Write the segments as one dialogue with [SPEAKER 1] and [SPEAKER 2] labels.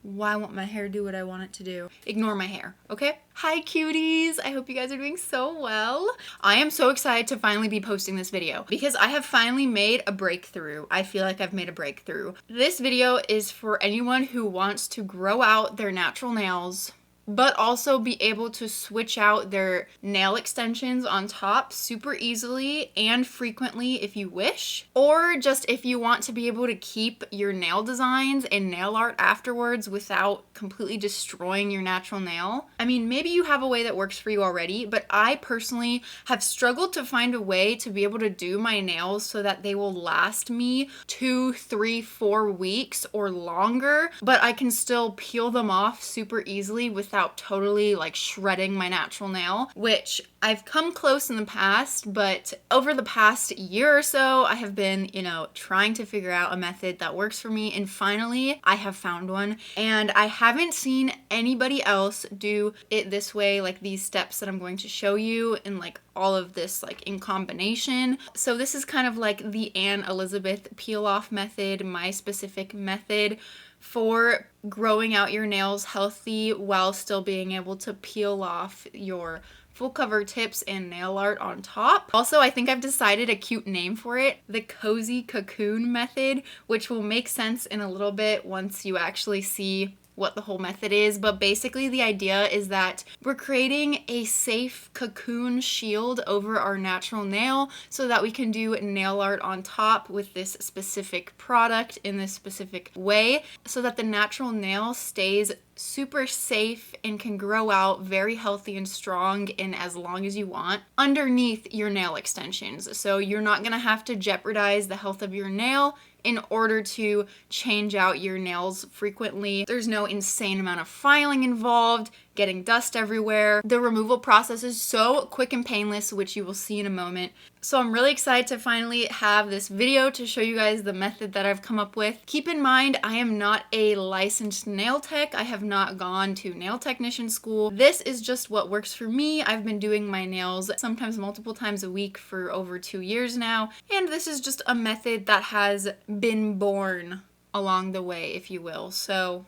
[SPEAKER 1] Why won't my hair do what I want it to do? Ignore my hair, okay? Hi cuties! I hope you guys are doing so well. I am so excited to finally be posting this video because I have finally made a breakthrough. I feel like I've made a breakthrough. This video is for anyone who wants to grow out their natural nails, but also be able to switch out their nail extensions on top super easily and frequently if you wish, or just if you want to be able to keep your nail designs and nail art afterwards without completely destroying your natural nail. I mean, maybe you have a way that works for you already, but I personally have struggled to find a way to be able to do my nails so that they will last me 2, 3, 4 weeks or longer, but I can still peel them off super easily without totally like shredding my natural nail, which I've come close in the past, but over the past year or so, I have been, trying to figure out a method that works for me, and finally I have found one, and I haven't seen anybody else do it this way, like these steps that I'm going to show you, and like all of this like in combination. So this is kind of like the Anne Elizabeth peel off method, my specific method for growing out your nails healthy while still being able to peel off your full cover tips and nail art on top. Also, I think I've decided a cute name for it, the Cozy Cocoon method, which will make sense in a little bit once you actually see what the whole method is, but basically the idea is that we're creating a safe cocoon shield over our natural nail so that we can do nail art on top with this specific product in this specific way so that the natural nail stays super safe and can grow out very healthy and strong in as long as you want underneath your nail extensions. So you're not gonna have to jeopardize the health of your nail in order to change out your nails frequently. There's no insane amount of filing involved, getting dust everywhere. The removal process is so quick and painless, which you will see in a moment. So I'm really excited to finally have this video to show you guys the method that I've come up with. Keep in mind, I am not a licensed nail tech. I have not gone to nail technician school. This is just what works for me. I've been doing my nails sometimes multiple times a week for over 2 years now, and this is just a method that has been born along the way, if you will. So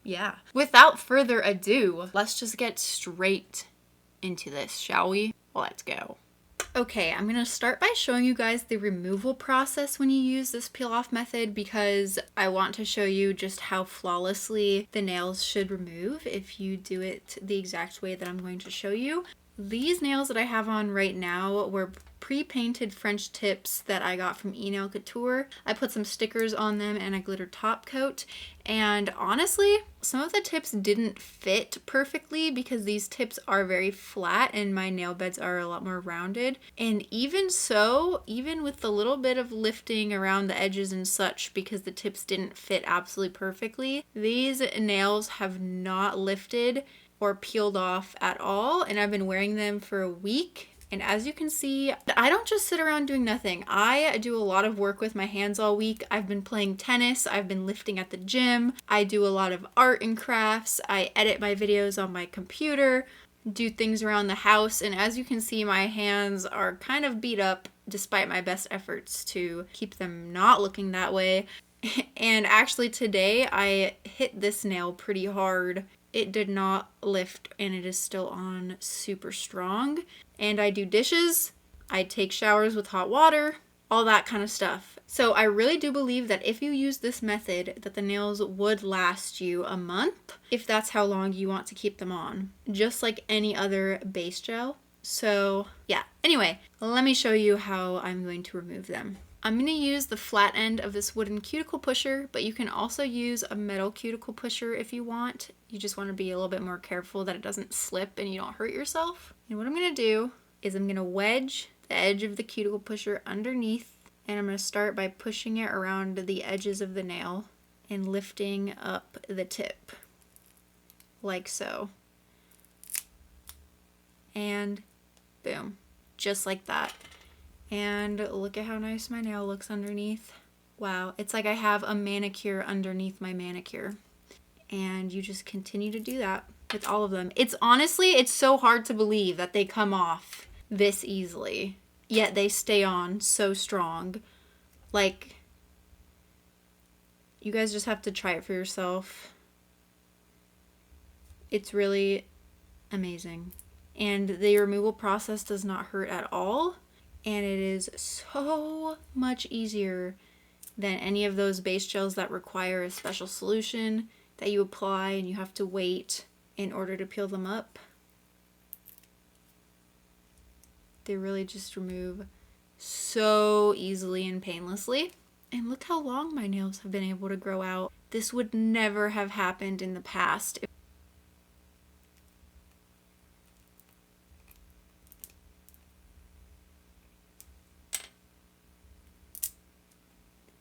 [SPEAKER 1] yeah, without further ado, let's just get straight into this, shall we? Let's go. Okay, I'm gonna start by showing you guys the removal process when you use this peel off method because I want to show you just how flawlessly the nails should remove if you do it the exact way that I'm going to show you. These nails that I have on right now were pre-painted French tips that I got from E-Nail Couture. I put some stickers on them and a glitter top coat, and honestly, some of the tips didn't fit perfectly because these tips are very flat and my nail beds are a lot more rounded. And even so, even with the little bit of lifting around the edges and such, because the tips didn't fit absolutely perfectly, these nails have not lifted or peeled off at all, and I've been wearing them for a week. And as you can see, I don't just sit around doing nothing. I do a lot of work with my hands all week. I've been playing tennis, I've been lifting at the gym, I do a lot of art and crafts, I edit my videos on my computer, do things around the house, and as you can see, my hands are kind of beat up despite my best efforts to keep them not looking that way. And actually today I hit this nail pretty hard. It did not lift and it is still on super strong. And I do dishes, I take showers with hot water, all that kind of stuff. So I really do believe that if you use this method, that the nails would last you a month, if that's how long you want to keep them on, just like any other base gel. So yeah, anyway, let me show you how I'm going to remove them. I'm going to use the flat end of this wooden cuticle pusher, but you can also use a metal cuticle pusher if you want. You just want to be a little bit more careful that it doesn't slip and you don't hurt yourself. And what I'm going to do is I'm going to wedge the edge of the cuticle pusher underneath, and I'm going to start by pushing it around the edges of the nail and lifting up the tip, like so. And boom, just like that. And look at how nice my nail looks underneath. Wow, it's like I have a manicure underneath my manicure. And you just continue to do that with all of them. It's so hard to believe that they come off this easily, yet they stay on so strong. Like, you guys just have to try it for yourself. It's really amazing. And the removal process does not hurt at all. And it is so much easier than any of those base gels that require a special solution that you apply and you have to wait in order to peel them up. They really just remove so easily and painlessly. And look how long my nails have been able to grow out. This would never have happened in the past.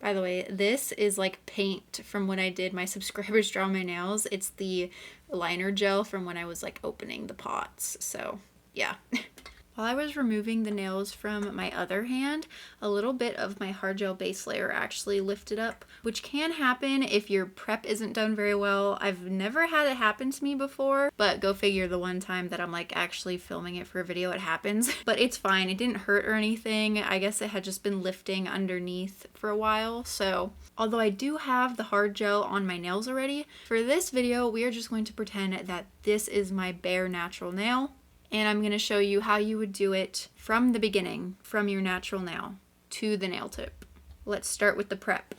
[SPEAKER 1] By the way, this is like paint from when I did my subscribers draw my nails. It's the liner gel from when I was like opening the pots. So yeah. While I was removing the nails from my other hand, a little bit of my hard gel base layer actually lifted up, which can happen if your prep isn't done very well. I've never had it happen to me before, but go figure, the one time that I'm like actually filming it for a video, it happens. But it's fine, it didn't hurt or anything. I guess it had just been lifting underneath for a while. So although I do have the hard gel on my nails already, for this video we are just going to pretend that this is my bare natural nail. And I'm going to show you how you would do it from the beginning, from your natural nail to the nail tip. Let's start with the prep.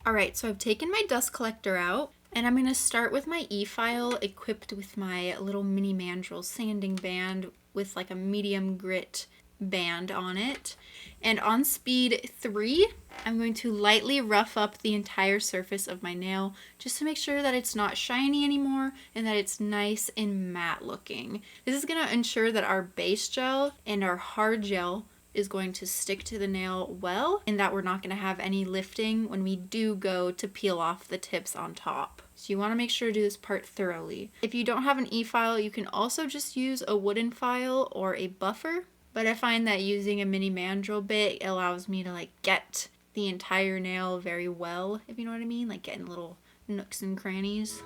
[SPEAKER 1] Alright, so I've taken my dust collector out, and I'm going to start with my e-file equipped with my little mini mandrel sanding band with like a medium grit band on it. And on speed 3, I'm going to lightly rough up the entire surface of my nail just to make sure that it's not shiny anymore and that it's nice and matte looking. This is going to ensure that our base gel and our hard gel is going to stick to the nail well, and that we're not going to have any lifting when we do go to peel off the tips on top. So you want to make sure to do this part thoroughly. If you don't have an e-file, you can also just use a wooden file or a buffer. But I find that using a mini mandrel bit allows me to like get the entire nail very well, if you know what I mean, like getting little nooks and crannies.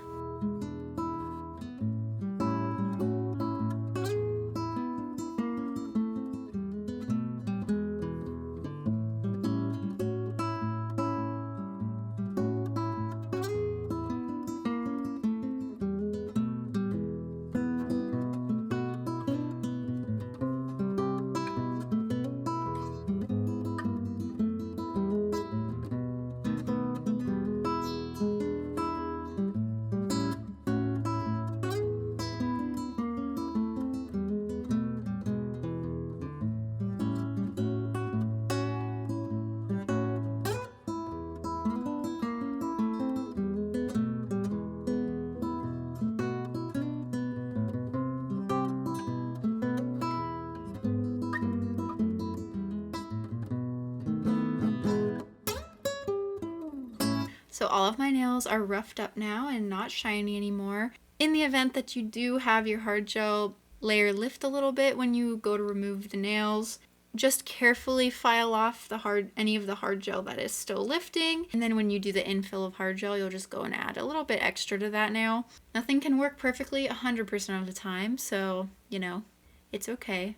[SPEAKER 1] So all of my nails are roughed up now and not shiny anymore. In the event that you do have your hard gel layer lift a little bit when you go to remove the nails, just carefully file off any of the hard gel that is still lifting. And then when you do the infill of hard gel, you'll just go and add a little bit extra to that nail. Nothing can work perfectly 100% of the time, so, you know, it's okay.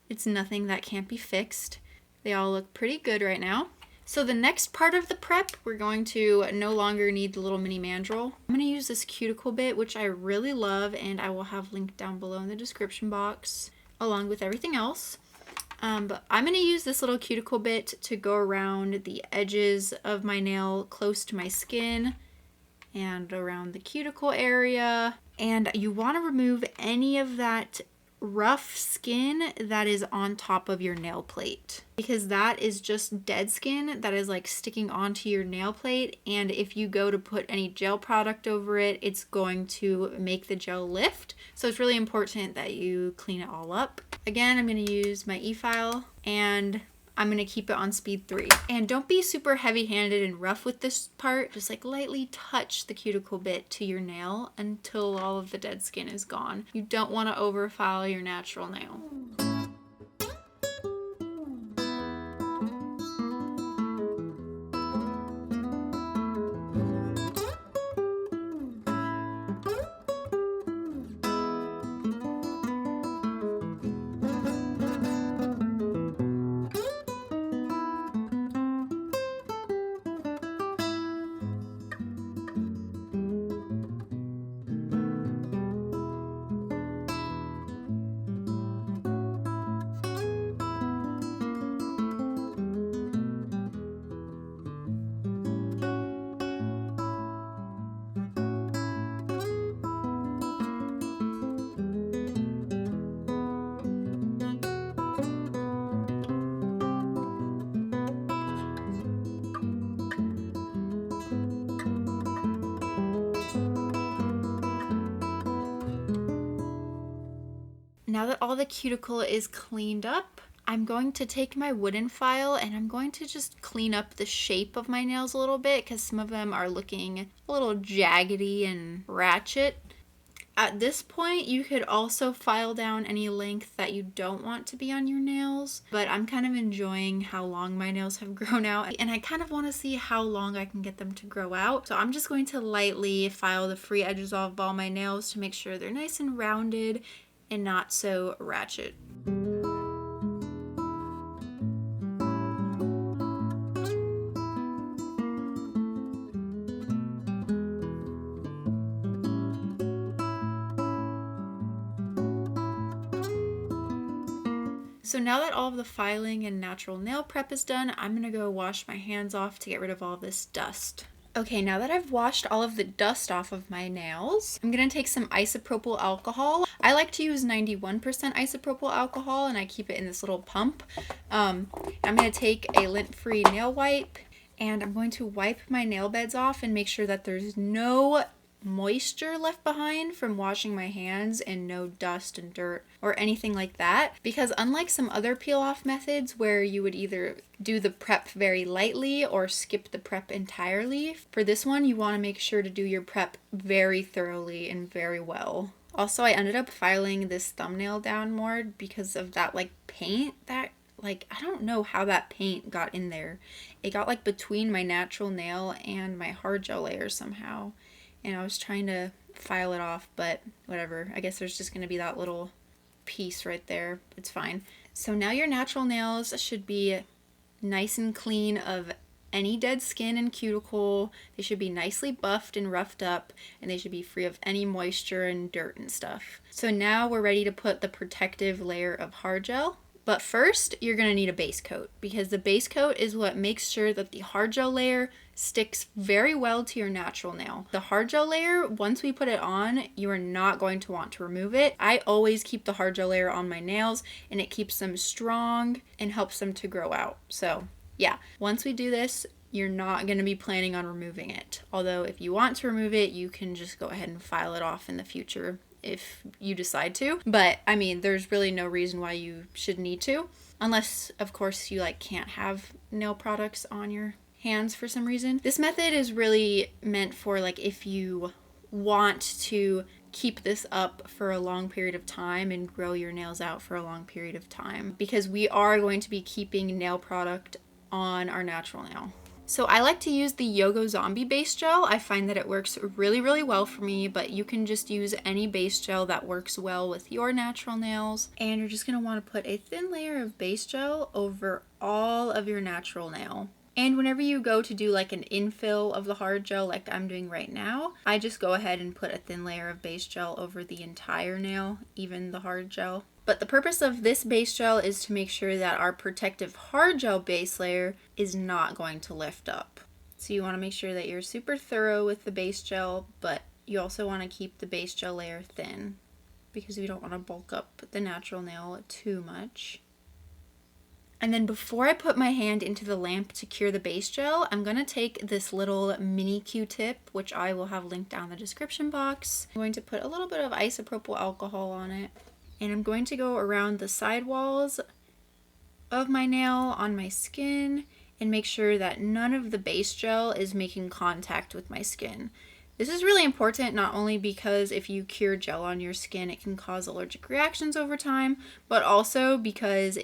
[SPEAKER 1] It's nothing that can't be fixed. They all look pretty good right now. So the next part of the prep, we're going to no longer need the little mini mandrel. I'm going to use this cuticle bit, which I really love, and I will have linked down below in the description box, along with everything else. But I'm going to use this little cuticle bit to go around the edges of my nail close to my skin and around the cuticle area. And you want to remove any of that rough skin that is on top of your nail plate, because that is just dead skin that is like sticking onto your nail plate, and if you go to put any gel product over it, it's going to make the gel lift. So it's really important that you clean it all up. Again, I'm going to use my e-file and I'm going to keep it on speed 3. And don't be super heavy-handed and rough with this part. Just like lightly touch the cuticle bit to your nail until all of the dead skin is gone. You don't want to overfile your natural nail. Now that all the cuticle is cleaned up, I'm going to take my wooden file and I'm going to just clean up the shape of my nails a little bit because some of them are looking a little jaggedy and ratchet. At this point, you could also file down any length that you don't want to be on your nails, but I'm kind of enjoying how long my nails have grown out, and I kind of want to see how long I can get them to grow out. So I'm just going to lightly file the free edges off of all my nails to make sure they're nice and rounded and not so ratchet. So now that all of the filing and natural nail prep is done, I'm going to go wash my hands off to get rid of all this dust. Okay, now that I've washed all of the dust off of my nails, I'm going to take some isopropyl alcohol. I like to use 91% isopropyl alcohol and I keep it in this little pump. I'm going to take a lint-free nail wipe and I'm going to wipe my nail beds off and make sure that there's no moisture left behind from washing my hands and no dust and dirt or anything like that, because unlike some other peel off methods where you would either do the prep very lightly or skip the prep entirely, for this one you want to make sure to do your prep very thoroughly and very well. Also, I ended up filing this thumbnail down more because of that paint that I don't know how that paint got in there. It got between my natural nail and my hard gel layer somehow. And I was trying to file it off, but whatever. I guess there's just going to be that little piece right there. It's fine. So now your natural nails should be nice and clean of any dead skin and cuticle. They should be nicely buffed and roughed up, and they should be free of any moisture and dirt and stuff. So now we're ready to put the protective layer of hard gel. But first, you're going to need a base coat, because the base coat is what makes sure that the hard gel layer sticks very well to your natural nail. The hard gel layer, once we put it on, you are not going to want to remove it. I always keep the hard gel layer on my nails, and it keeps them strong and helps them to grow out. So yeah, once we do this, you're not going to be planning on removing it. Although if you want to remove it, you can just go ahead and file it off in the future if you decide to. But I mean, there's really no reason why you should need to, unless of course you can't have nail products on your hands for some reason. This method is really meant for if you want to keep this up for a long period of time and grow your nails out for a long period of time, because we are going to be keeping nail product on our natural nail. So I like to use the Yogo Zombie base gel. I find that it works really, really well for me, but you can just use any base gel that works well with your natural nails. And you're just going to want to put a thin layer of base gel over all of your natural nail. And whenever you go to do an infill of the hard gel like I'm doing right now, I just go ahead and put a thin layer of base gel over the entire nail, even the hard gel. But the purpose of this base gel is to make sure that our protective hard gel base layer is not going to lift up. So you want to make sure that you're super thorough with the base gel, but you also want to keep the base gel layer thin because you don't want to bulk up the natural nail too much. And then before I put my hand into the lamp to cure the base gel, I'm going to take this little mini Q-tip, which I will have linked down in the description box. I'm going to put a little bit of isopropyl alcohol on it. And I'm going to go around the side walls of my nail on my skin and make sure that none of the base gel is making contact with my skin. This is really important, not only because if you cure gel on your skin, it can cause allergic reactions over time, but also because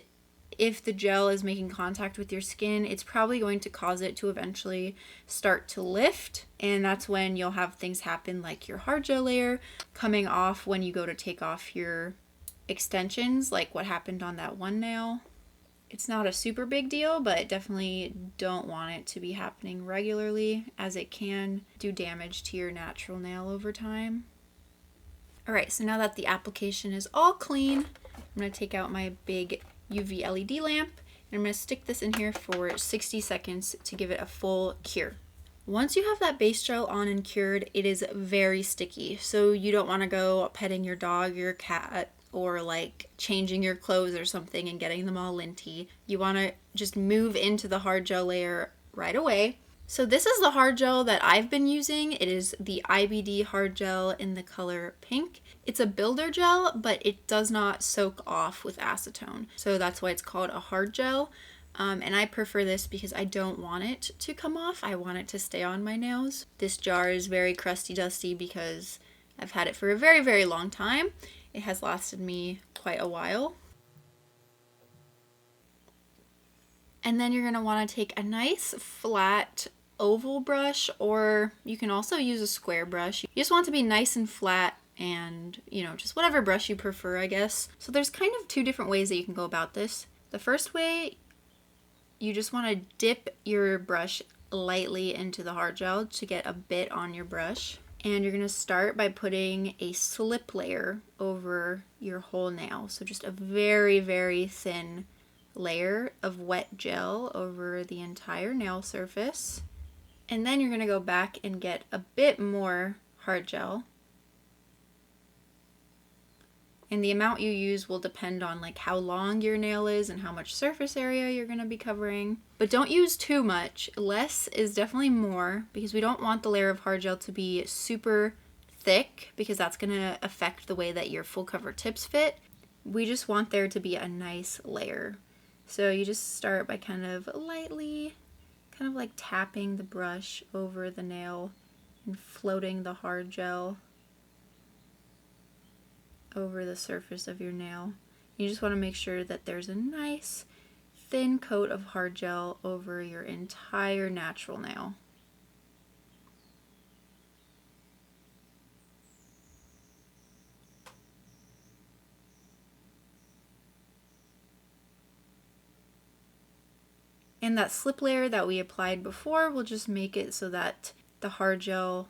[SPEAKER 1] if the gel is making contact with your skin, it's probably going to cause it to eventually start to lift. And that's when you'll have things happen like your hard gel layer coming off when you go to take off your extensions, like what happened on that one nail. It's not a super big deal, but definitely don't want it to be happening regularly, as it can do damage to your natural nail over time. Alright, so now that the application is all clean, I'm going to take out my big UV LED lamp and I'm going to stick this in here for 60 seconds to give it a full cure. Once you have that base gel on and cured, it is very sticky, so you don't want to go petting your dog, your cat, or changing your clothes or something and getting them all linty. You want to just move into the hard gel layer right away. So this is the hard gel that I've been using. It is the IBD hard gel in the color pink. It's a builder gel, but it does not soak off with acetone. So that's why it's called a hard gel. And I prefer this because I don't want it to come off. I want it to stay on my nails. This jar is very crusty dusty because I've had it for a very, very long time. It has lasted me quite a while. And then you're going to want to take a nice flat oval brush, or you can also use a square brush. You just want it to be nice and flat, and just whatever brush you prefer, I guess. So there's kind of two different ways that you can go about this. The first way, you just want to dip your brush lightly into the hard gel to get a bit on your brush. And you're going to start by putting a slip layer over your whole nail. So just a very, very thin layer of wet gel over the entire nail surface. And then you're going to go back and get a bit more hard gel. And the amount you use will depend on like how long your nail is and how much surface area you're going to be covering. But don't use too much. Less is definitely more, because we don't want the layer of hard gel to be super thick, because that's going to affect the way that your full cover tips fit. We just want there to be a nice layer. So you just start by kind of lightly, kind of like tapping the brush over the nail and floating the hard gel over the surface of your nail. You just want to make sure that there's a nice thin coat of hard gel over your entire natural nail. And that slip layer that we applied before will just make it so that the hard gel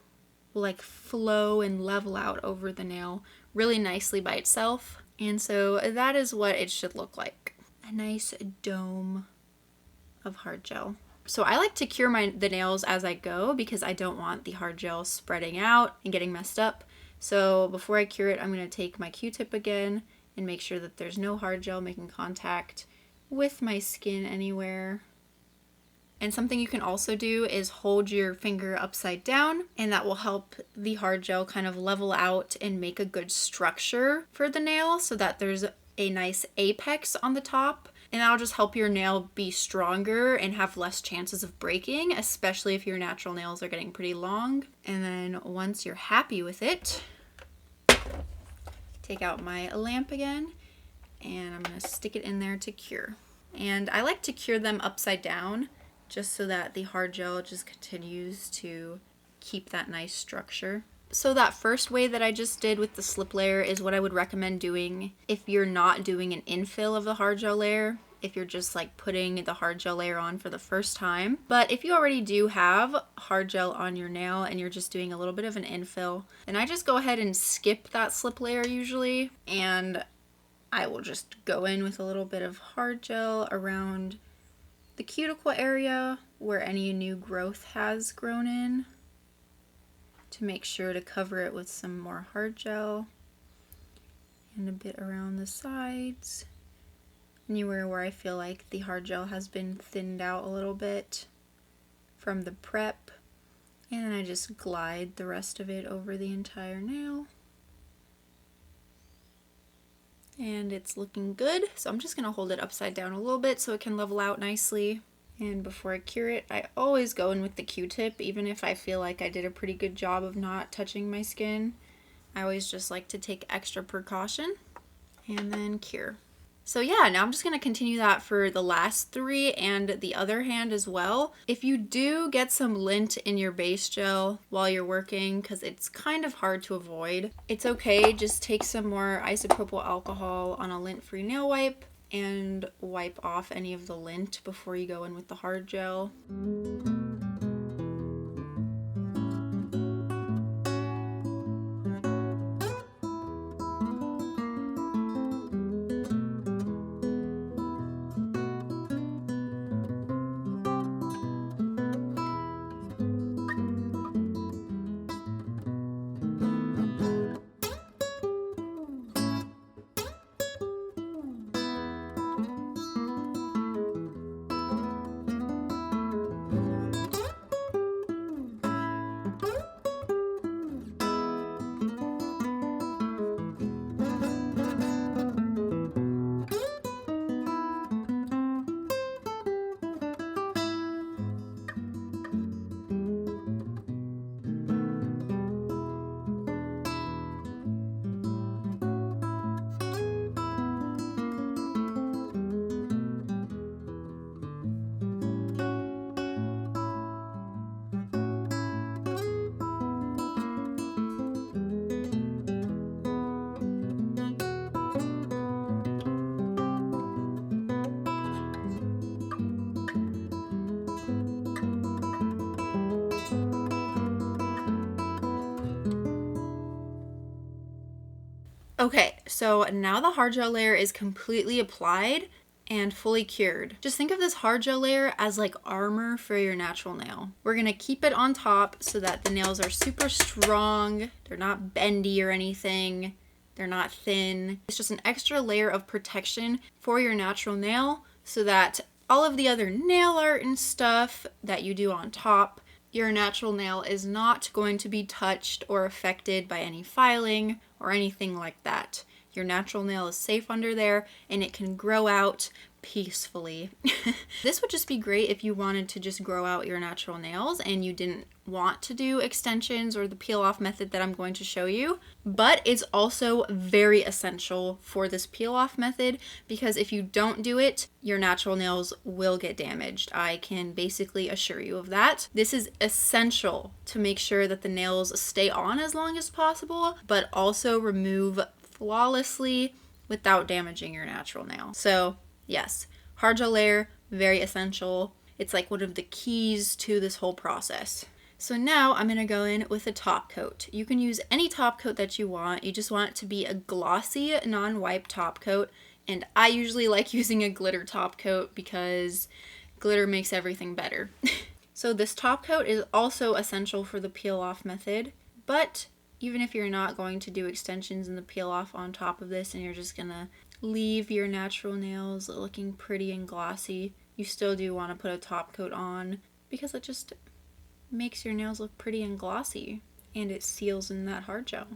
[SPEAKER 1] will like flow and level out over the nail really nicely by itself. And so that is what it should look like. A nice dome of hard gel. So I like to cure the nails as I go, because I don't want the hard gel spreading out and getting messed up. So before I cure it, I'm going to take my Q-tip again and make sure that there's no hard gel making contact with my skin anywhere. And something you can also do is hold your finger upside down, and that will help the hard gel kind of level out and make a good structure for the nail so that there's a nice apex on the top. And that'll just help your nail be stronger and have less chances of breaking, especially if your natural nails are getting pretty long. And then once you're happy with it, take out my lamp again, and I'm going to stick it in there to cure. And I like to cure them upside down, just so that the hard gel just continues to keep that nice structure. So that first way that I just did with the slip layer is what I would recommend doing if you're not doing an infill of the hard gel layer, if you're just like putting the hard gel layer on for the first time. But if you already do have hard gel on your nail and you're just doing a little bit of an infill, then I just go ahead and skip that slip layer usually, and I will just go in with a little bit of hard gel around the cuticle area where any new growth has grown in, to make sure to cover it with some more hard gel, and a bit around the sides, anywhere where I feel like the hard gel has been thinned out a little bit from the prep. And then I just glide the rest of it over the entire nail. And it's looking good. So I'm just going to hold it upside down a little bit so it can level out nicely. And before I cure it, I always go in with the Q-tip, even if I feel like I did a pretty good job of not touching my skin. I always just like to take extra precaution and then cure. So yeah, now I'm just going to continue that for the last three and the other hand as well. If you do get some lint in your base gel while you're working, because it's kind of hard to avoid, it's okay. Just take some more isopropyl alcohol on a lint-free nail wipe and wipe off any of the lint before you go in with the hard gel. Okay, so now the hard gel layer is completely applied and fully cured. Just think of this hard gel layer as like armor for your natural nail. We're gonna keep it on top so that the nails are super strong. They're not bendy or anything. They're not thin. It's just an extra layer of protection for your natural nail so that all of the other nail art and stuff that you do on top, your natural nail is not going to be touched or affected by any filing or anything like that. Your natural nail is safe under there and it can grow out peacefully. This would just be great if you wanted to just grow out your natural nails and you didn't want to do extensions or the peel off method that I'm going to show you. But it's also very essential for this peel off method because if you don't do it, your natural nails will get damaged. I can basically assure you of that. This is essential to make sure that the nails stay on as long as possible, but also remove flawlessly without damaging your natural nail. So yes, hard gel layer, very essential. It's like one of the keys to this whole process. So now I'm gonna go in with a top coat. You can use any top coat that you want. You just want it to be a glossy, non-wipe top coat. And I usually like using a glitter top coat because glitter makes everything better. So this top coat is also essential for the peel off method, but even if you're not going to do extensions and the peel off on top of this and you're just gonna leave your natural nails looking pretty and glossy, you still do want to put a top coat on because it just makes your nails look pretty and glossy and it seals in that hard gel.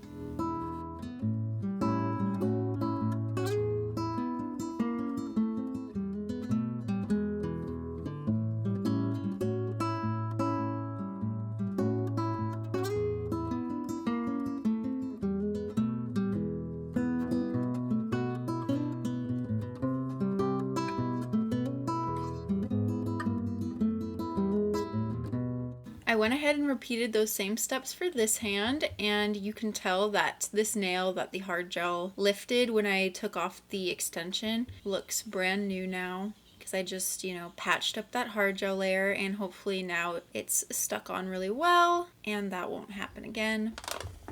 [SPEAKER 1] I went ahead and repeated those same steps for this hand, and you can tell that this nail that the hard gel lifted when I took off the extension looks brand new now because I just, patched up that hard gel layer and hopefully now it's stuck on really well and that won't happen again.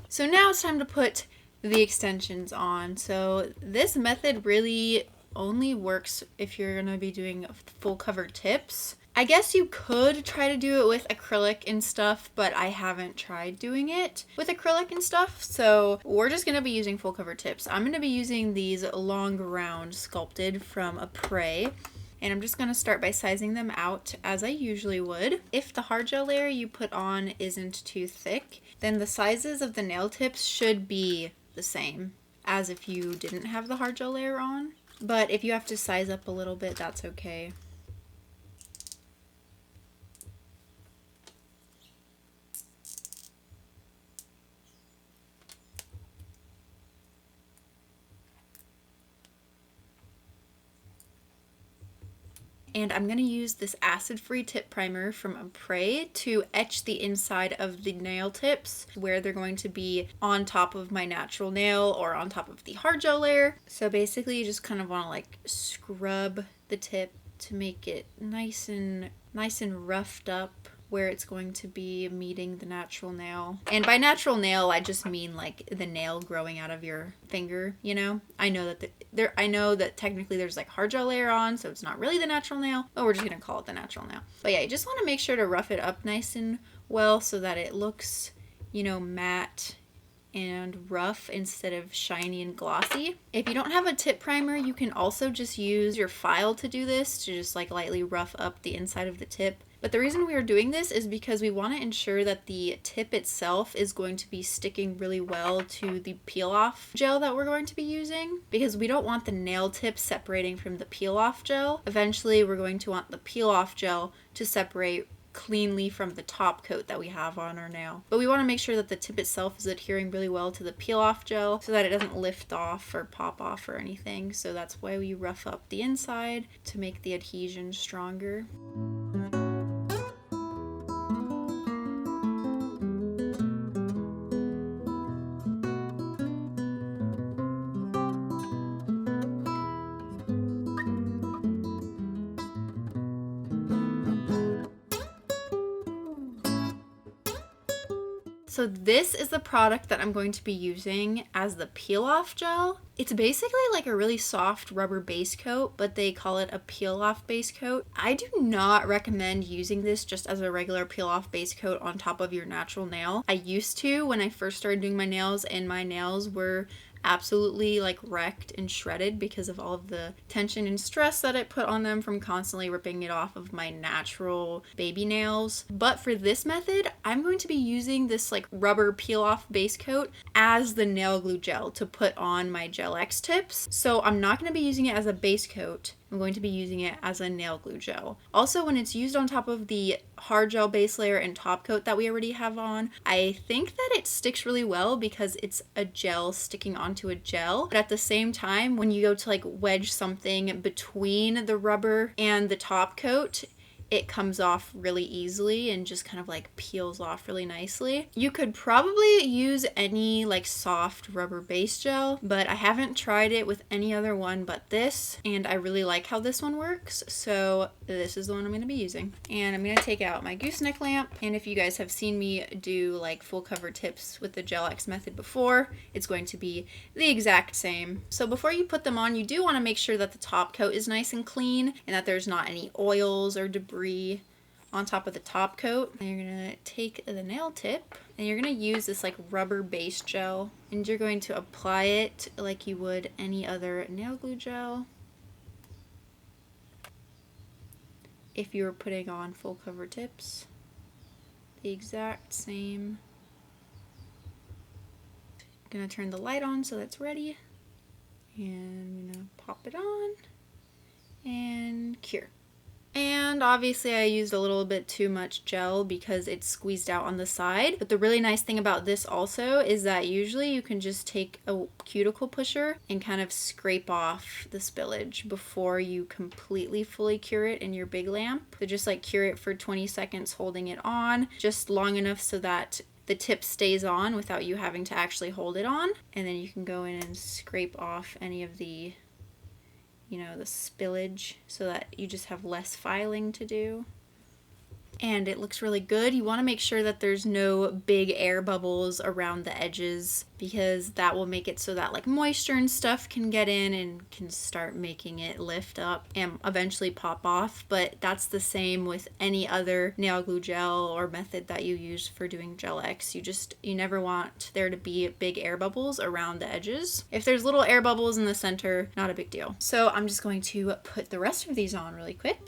[SPEAKER 1] So now it's time to put the extensions on. So this method really only works if you're going to be doing full cover tips. I guess you could try to do it with acrylic and stuff, but I haven't tried doing it with acrylic and stuff, so we're just going to be using full cover tips. I'm going to be using these long round sculpted from Poway, and I'm just going to start by sizing them out as I usually would. If the hard gel layer you put on isn't too thick, then the sizes of the nail tips should be the same as if you didn't have the hard gel layer on, but if you have to size up a little bit, that's okay. And I'm going to use this acid-free tip primer from Poway to etch the inside of the nail tips where they're going to be on top of my natural nail or on top of the hard gel layer. So basically you just kind of want to like scrub the tip to make it nice and roughed up where it's going to be meeting the natural nail. And by natural nail, I just mean like the nail growing out of your finger, I know that technically there's like hard gel layer on, so it's not really the natural nail, but we're just gonna call it the natural nail. But yeah, you just want to make sure to rough it up nice and well so that it looks, matte and rough instead of shiny and glossy. If you don't have a tip primer, you can also just use your file to do this, to just like lightly rough up the inside of the tip. But the reason we are doing this is because we want to ensure that the tip itself is going to be sticking really well to the peel off gel that we're going to be using, because we don't want the nail tip separating from the peel off gel. Eventually we're going to want the peel off gel to separate cleanly from the top coat that we have on our nail. But we want to make sure that the tip itself is adhering really well to the peel off gel so that it doesn't lift off or pop off or anything. So that's why we rough up the inside to make the adhesion stronger. So this is the product that I'm going to be using as the peel off gel. It's basically like a really soft rubber base coat, but they call it a peel off base coat. I do not recommend using this just as a regular peel off base coat on top of your natural nail. I used to when I first started doing my nails, and my nails were absolutely like wrecked and shredded because of all of the tension and stress that it put on them from constantly ripping it off of my natural baby nails. But for this method, I'm going to be using this like rubber peel off base coat as the nail glue gel to put on my Gel X tips. So I'm not going to be using it as a base coat. I'm going to be using it as a nail glue gel. Also, when it's used on top of the hard gel base layer and top coat that we already have on, I think that it sticks really well because it's a gel sticking onto a gel. But at the same time, when you go to like wedge something between the rubber and the top coat, it comes off really easily and just kind of like peels off really nicely. You could probably use any like soft rubber base gel, but I haven't tried it with any other one but this, and I really like how this one works, so this is the one I'm going to be using. And I'm going to take out my gooseneck lamp, and if you guys have seen me do like full cover tips with the Gel X method before, it's going to be the exact same. So before you put them on, you do want to make sure that the top coat is nice and clean and that there's not any oils or debris on top of the top coat. And you're gonna take the nail tip and you're gonna use this like rubber base gel, and you're going to apply it like you would any other nail glue gel if you were putting on full cover tips. The exact same. I'm gonna turn the light on so that's ready, and I'm gonna pop it on and cure. And obviously I used a little bit too much gel because it's squeezed out on the side. But the really nice thing about this also is that usually you can just take a cuticle pusher and kind of scrape off the spillage before you completely fully cure it in your big lamp. So just like cure it for 20 seconds holding it on, just long enough so that the tip stays on without you having to actually hold it on. And then you can go in and scrape off any of the the spillage so that you just have less filing to do. And it looks really good. You want to make sure that there's no big air bubbles around the edges, because that will make it so that like moisture and stuff can get in and can start making it lift up and eventually pop off. But that's the same with any other nail glue gel or method that you use for doing Gel X. You never want there to be big air bubbles around the edges. If there's little air bubbles in the center, not a big deal. So I'm just going to put the rest of these on really quick.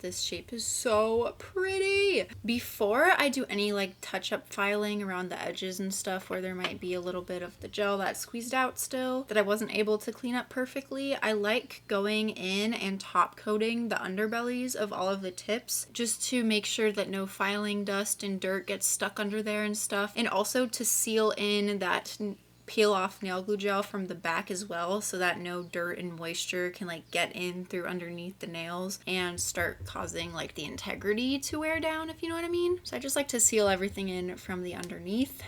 [SPEAKER 1] This shape is so pretty. Before I do any like touch-up filing around the edges and stuff where there might be a little bit of the gel that's squeezed out still that I wasn't able to clean up perfectly, I like going in and top coating the underbellies of all of the tips just to make sure that no filing dust and dirt gets stuck under there and stuff, and also to seal in that peel off nail glue gel from the back as well, so that no dirt and moisture can like get in through underneath the nails and start causing like the integrity to wear down, if you know what I mean. So I just like to seal everything in from the underneath.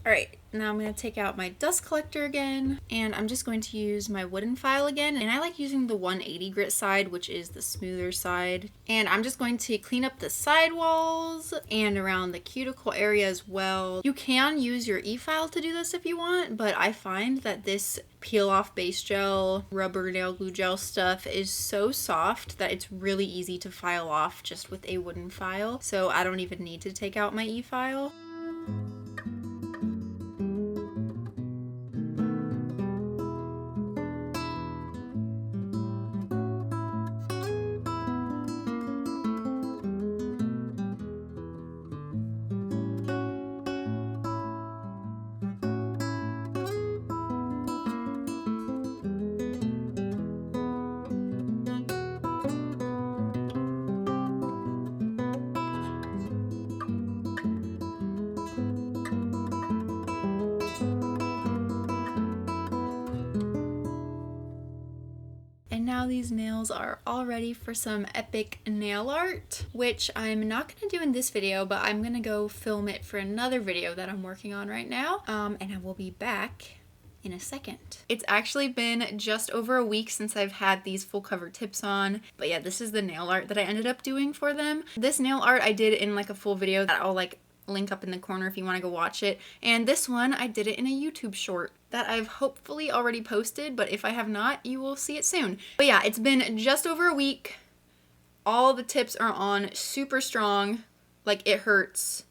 [SPEAKER 1] Alright, now I'm going to take out my dust collector again, and I'm just going to use my wooden file again, and I like using the 180 grit side, which is the smoother side. And I'm just going to clean up the side walls and around the cuticle area as well. You can use your e-file to do this if you want, but I find that this peel off base gel, rubber nail glue gel stuff is so soft that it's really easy to file off just with a wooden file, so I don't even need to take out my e-file. these nails are all ready for some epic nail art, which I'm not gonna do in this video, but I'm gonna go film it for another video that I'm working on right now. And I will be back in a second. It's actually been just over a week since I've had these full cover tips on, but yeah, this is the nail art that I ended up doing for them. This nail art I did in like a full video that I'll like link up in the corner if you want to go watch it, and this one I did it in a YouTube short that I've hopefully already posted, but if I have not, you will see it soon. But yeah, it's been just over a week. All the tips are on super strong. Like, it hurts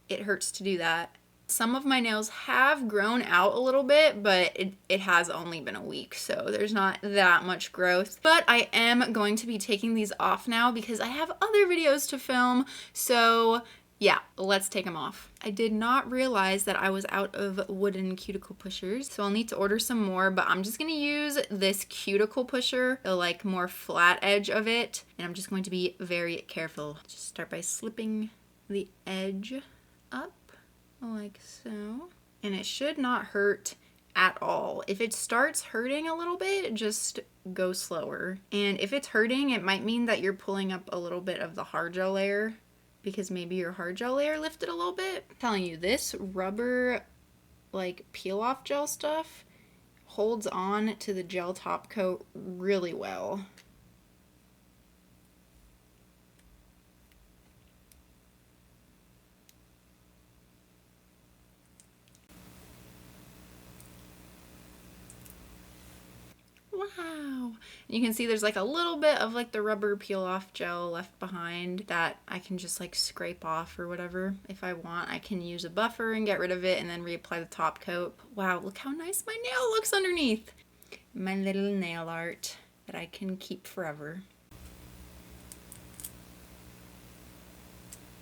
[SPEAKER 1] to do that. Some of my nails have grown out a little bit, but it has only been a week, so there's not that much growth. But I am going to be taking these off now because I have other videos to film, so yeah, let's take them off. I did not realize that I was out of wooden cuticle pushers, so I'll need to order some more, but I'm just gonna use this cuticle pusher, the like more flat edge of it, and I'm just going to be very careful. Just start by slipping the edge up like so, and it should not hurt at all. If it starts hurting a little bit, just go slower. And if it's hurting, it might mean that you're pulling up a little bit of the hard gel layer, because maybe your hard gel layer lifted a little bit. I'm telling you, this rubber like peel off gel stuff holds on to the gel top coat really well. Wow. You can see there's like a little bit of like the rubber peel off gel left behind that I can just like scrape off or whatever. If I want, I can use a buffer and get rid of it and then reapply the top coat. Wow, look how nice my nail looks underneath. My little nail art that I can keep forever.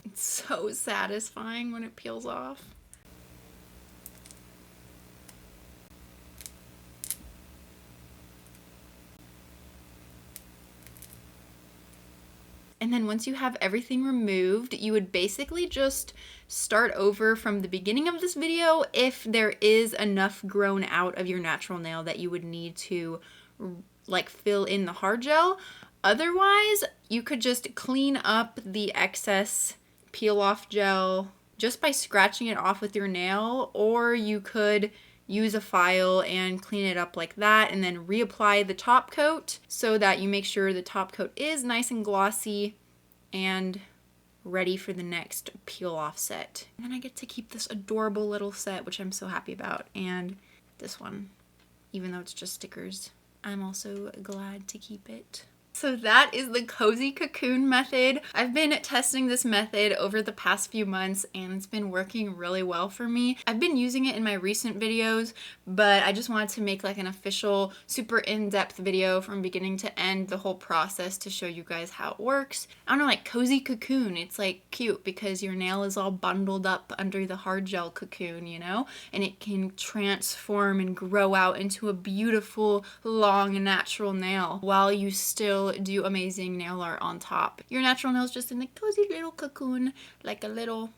[SPEAKER 1] It's so satisfying when it peels off. And then once you have everything removed, you would basically just start over from the beginning of this video if there is enough grown out of your natural nail that you would need to like fill in the hard gel. Otherwise, you could just clean up the excess peel off gel just by scratching it off with your nail, or you could use a file and clean it up like that and then reapply the top coat so that you make sure the top coat is nice and glossy and ready for the next peel off set. And then I get to keep this adorable little set, which I'm so happy about, and this one, even though it's just stickers, I'm also glad to keep it. So that is the cozy cocoon method. I've been testing this method over the past few months and it's been working really well for me. I've been using it in my recent videos, but I just wanted to make like an official super in-depth video from beginning to end, the whole process, to show you guys how it works. I don't know, like cozy cocoon, it's like cute because your nail is all bundled up under the hard gel cocoon, you know, and it can transform and grow out into a beautiful, long, natural nail while you still do amazing nail art on top. Your natural nail's just in a cozy little cocoon, like a little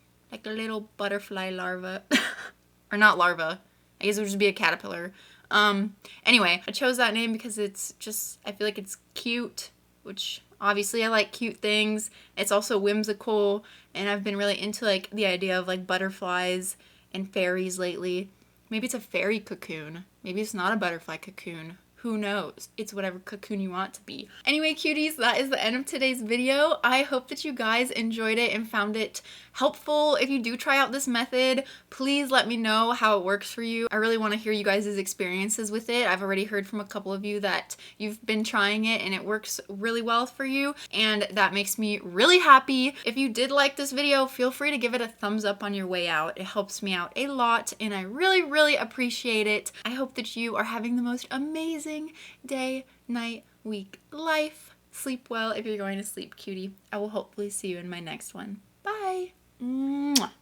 [SPEAKER 1] butterfly larva. Or not larva, I guess it would just be a caterpillar. Anyway, I chose that name because it's just, I feel like it's cute, which obviously I like cute things. It's also whimsical, and I've been really into like the idea of like butterflies and fairies lately. Maybe it's a fairy cocoon. Maybe it's not a butterfly cocoon. Who knows? It's whatever cocoon you want to be. Anyway, cuties, that is the end of today's video. I hope that you guys enjoyed it and found it helpful. If you do try out this method, please let me know how it works for you. I really want to hear you guys' experiences with it. I've already heard from a couple of you that you've been trying it and it works really well for you, and that makes me really happy. If you did like this video, feel free to give it a thumbs up on your way out. It helps me out a lot and I really, really appreciate it. I hope that you are having the most amazing day, night, week, life. Sleep well if you're going to sleep, cutie. I will hopefully see you in my next one. Bye. Mwah.